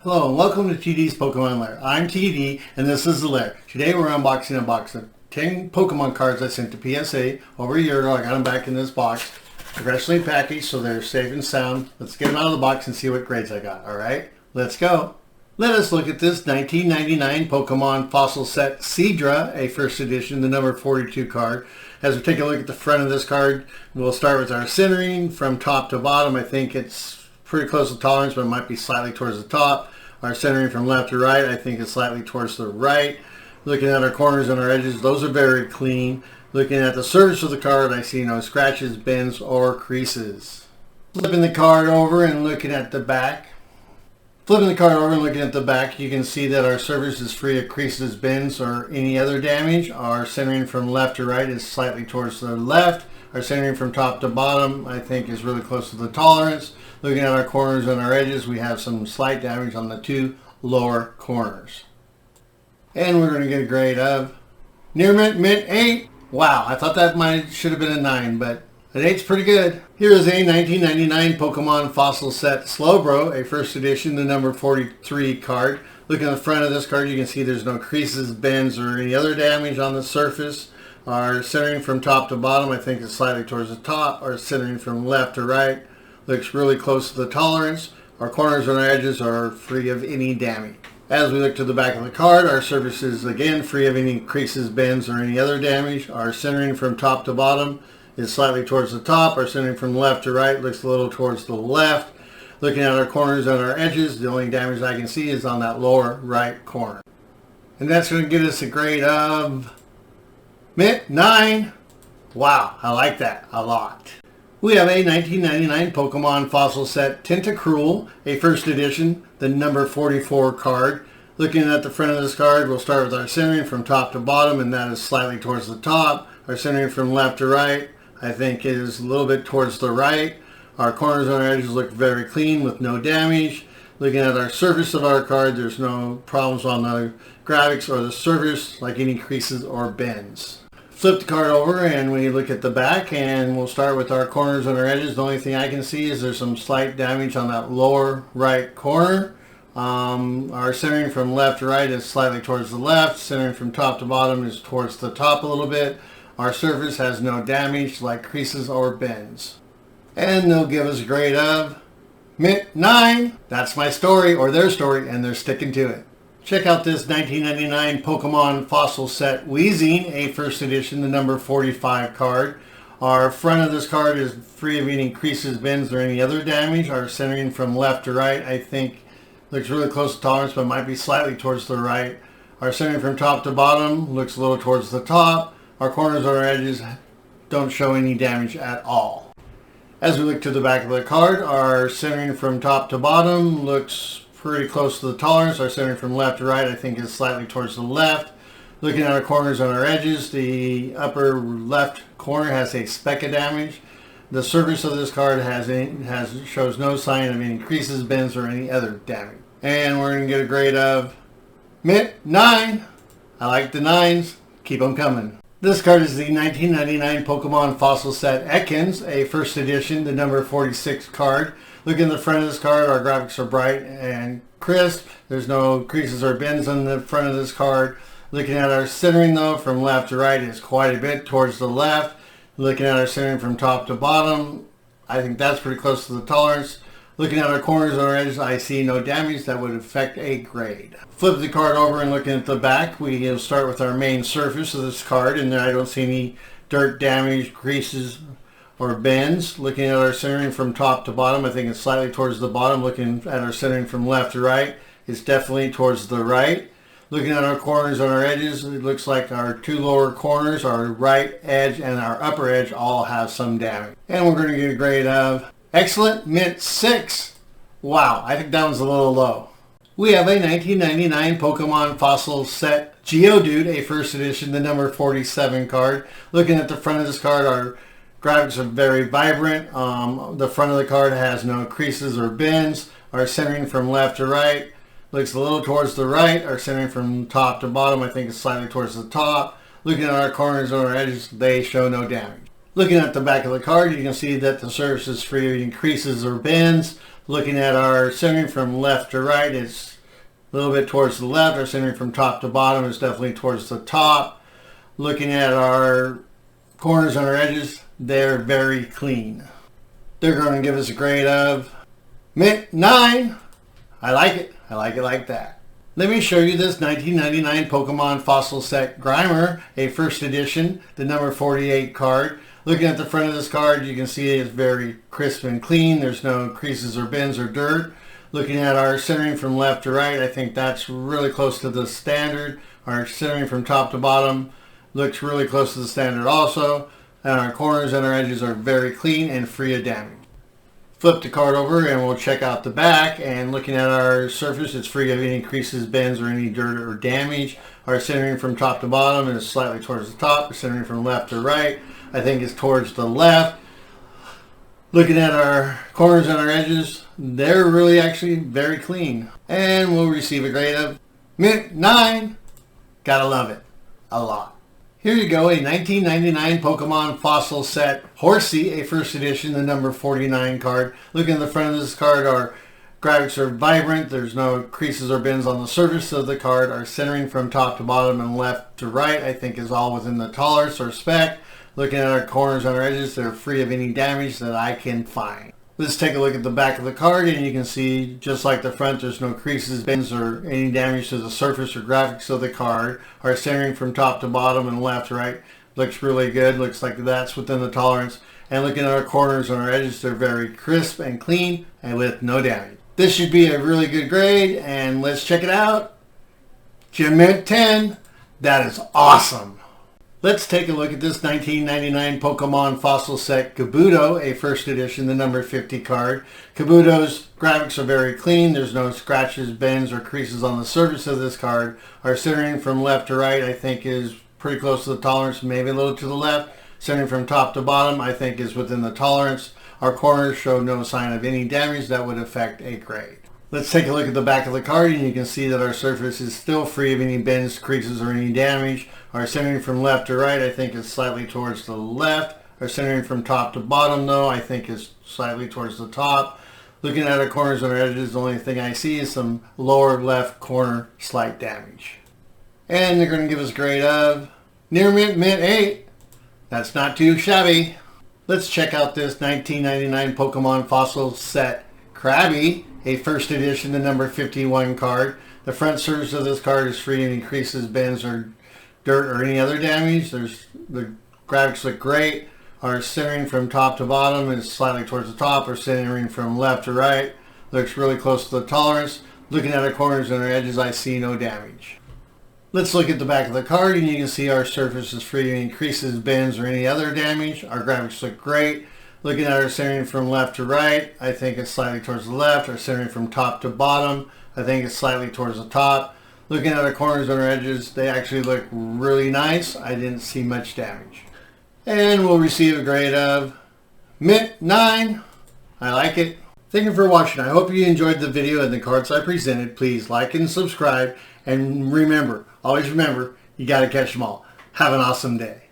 Hello and welcome to TD's Pokemon Lair. I'm TD and this is the Lair. Today we're unboxing a box of 10 Pokemon cards I sent to PSA over a year ago. I got them back in this box, professionally packaged so they're safe and sound. Let's get them out of the box and see what grades I got. Alright, let's go. Let us look at this 1999 Pokemon Fossil Set Seadra, a first edition, the number 42 card. As we take a look at the front of this card, we'll start with our centering from top to bottom. I think it's pretty close to tolerance, but it might be slightly towards the top. Our centering from left to right, I think it's slightly towards the right. Looking at our corners and our edges, those are very clean. Looking at the surface of the card, I see no scratches, bends, or creases. Flipping the card over and looking at the back. You can see that our surface is free of creases, bends, or any other damage. Our centering from left to right is slightly towards the left. Our centering from top to bottom, I think, is really close to the tolerance. Looking at our corners and our edges, we have some slight damage on the two lower corners. And we're going to get a grade of near mint, mint 8. Wow, I thought that should have been a 9, but an 8's pretty good. Here is a 1999 Pokemon Fossil Set Slowbro, a first edition, the number 43 card. Looking at the front of this card, you can see there's no creases, bends, or any other damage on the surface. Our centering from top to bottom, I think, is slightly towards the top. Our centering from left to right looks really close to the tolerance. Our corners and our edges are free of any damage. As we look to the back of the card, our surface is again free of any creases, bends, or any other damage. Our centering from top to bottom is slightly towards the top. Our centering from left to right looks a little towards the left. Looking at our corners and our edges, the only damage I can see is on that lower right corner. And that's going to get us a grade of mint 9. Wow, I like that a lot. We have a 1999 Pokemon Fossil Set Tentacruel, a first edition, the number 44 card. Looking at the front of this card, we'll start with our centering from top to bottom, and that is slightly towards the top. Our centering from left to right, I think, is a little bit towards the right. Our corners and our edges look very clean with no damage. Looking at our surface of our card, there's no problems on the graphics or the surface, like any creases or bends. Flip the card over and we look at the back, and we'll start with our corners and our edges. The only thing I can see is there's some slight damage on that lower right corner. Our centering from left to right is slightly towards the left. Centering from top to bottom is towards the top a little bit. Our surface has no damage like creases or bends. And they'll give us a grade of mint 9. That's my story, or their story, and they're sticking to it. Check out this 1999 Pokemon Fossil Set Weezing, a first edition, the number 45 card. Our front of this card is free of any creases, bends, or any other damage. Our centering from left to right, I think, looks really close to tolerance, but might be slightly towards the right. Our centering from top to bottom looks a little towards the top. Our corners or our edges don't show any damage at all. As we look to the back of the card, our centering from top to bottom looks pretty close to the tolerance. Our centering from left to right, I think, is slightly towards the left. Looking at our corners and our edges, the upper left corner has a speck of damage. The surface of this card shows no sign of any creases, bends, or any other damage. And we're going to get a grade of mint 9. I like the 9s. Keep them coming. This card is the 1999 Pokemon Fossil Set Ekans, a first edition, the number 46 card. Looking at the front of this card, our graphics are bright and crisp. There's no creases or bends on the front of this card. Looking at our centering, though, from left to right is quite a bit towards the left. Looking at our centering from top to bottom, I think that's pretty close to the tolerance. Looking at our corners and our edges, I see no damage that would affect a grade. Flip the card over and looking at the back, we'll start with our main surface of this card, and I don't see any dirt, damage, creases, or bends. Looking at our centering from top to bottom, I think it's slightly towards the bottom. Looking at our centering from left to right, it's definitely towards the right. Looking at our corners and our edges, it looks like our two lower corners, our right edge and our upper edge, all have some damage. And we're going to get a grade of excellent, mint 6. Wow, I think that was a little low. We have a 1999 Pokemon Fossil Set Geodude, a first edition, the number 47 card. Looking at the front of this card, our graphics are very vibrant. The front of the card has no creases or bends. Our centering from left to right looks a little towards the right. Our centering from top to bottom, I think, is slightly towards the top. Looking at our corners and our edges, they show no damage. Looking at the back of the card, you can see that the surface is free of any creases or bends. Looking at our centering from left to right, it's a little bit towards the left. Our centering from top to bottom is definitely towards the top. Looking at our corners on our edges, they're very clean. They're going to give us a grade of mint 9. I like it. I like it like that. Let me show you this 1999 Pokemon Fossil Set Grimer, a first edition, the number 48 card. Looking at the front of this card, you can see it's very crisp and clean. There's no creases or bends or dirt. Looking at our centering from left to right, I think that's really close to the standard. Our centering from top to bottom looks really close to the standard also. And our corners and our edges are very clean and free of damage. Flip the card over and we'll check out the back. And looking at our surface, it's free of any creases, bends, or any dirt or damage. Our centering from top to bottom is slightly towards the top. Our centering from left to right, I think is towards the left. Looking at our corners and our edges, they're really actually very clean. And we'll receive a grade of mint 9. Gotta love it. A lot. Here you go, a 1999 Pokemon Fossil Set Horsea, a first edition, the number 49 card. Looking at the front of this card, our graphics are vibrant. There's no creases or bends on the surface of the card. Our centering from top to bottom and left to right, I think, is all within the tolerance or spec. Looking at our corners and our edges, they're free of any damage that I can find. Let's take a look at the back of the card, and you can see, just like the front, there's no creases, bends, or any damage to the surface or graphics of the card. Our centering from top to bottom and left to right looks really good. Looks like that's within the tolerance. And looking at our corners and our edges, they're very crisp and clean and with no damage. This should be a really good grade, and let's check it out. Gem Mint 10. That is awesome. Let's take a look at this 1999 Pokemon Fossil Set Kabuto, a first edition, the number 50 card. Kabuto's graphics are very clean. There's no scratches, bends, or creases on the surface of this card. Our centering from left to right, I think, is pretty close to the tolerance, maybe a little to the left. Centering from top to bottom, I think, is within the tolerance. Our corners show no sign of any damage that would affect a grade. Let's take a look at the back of the card, and you can see that our surface is still free of any bends, creases, or any damage. Our centering from left to right, I think, is slightly towards the left. Our centering from top to bottom, though, I think is slightly towards the top. Looking at our corners and our edges, the only thing I see is some lower left corner slight damage. And they're going to give us a grade of near mint, mint 8. That's not too shabby. Let's check out this 1999 Pokemon Fossil Set Krabby, a first edition, the number 51 card. The front surface of this card is free of any creases, bends, or dirt, or any other damage. The graphics look great. Our centering from top to bottom is slightly towards the top. Our centering from left to right looks really close to the tolerance. Looking at our corners and our edges, I see no damage. Let's look at the back of the card, and you can see our surface is free of any creases, bends, or any other damage. Our graphics look great. Looking at our centering from left to right, I think it's slightly towards the left. Our centering from top to bottom, I think it's slightly towards the top. Looking at our corners and our edges, they actually look really nice. I didn't see much damage. And we'll receive a grade of mint 9. I like it. Thank you for watching. I hope you enjoyed the video and the cards I presented. Please like and subscribe. And remember, always remember, you got to catch them all. Have an awesome day.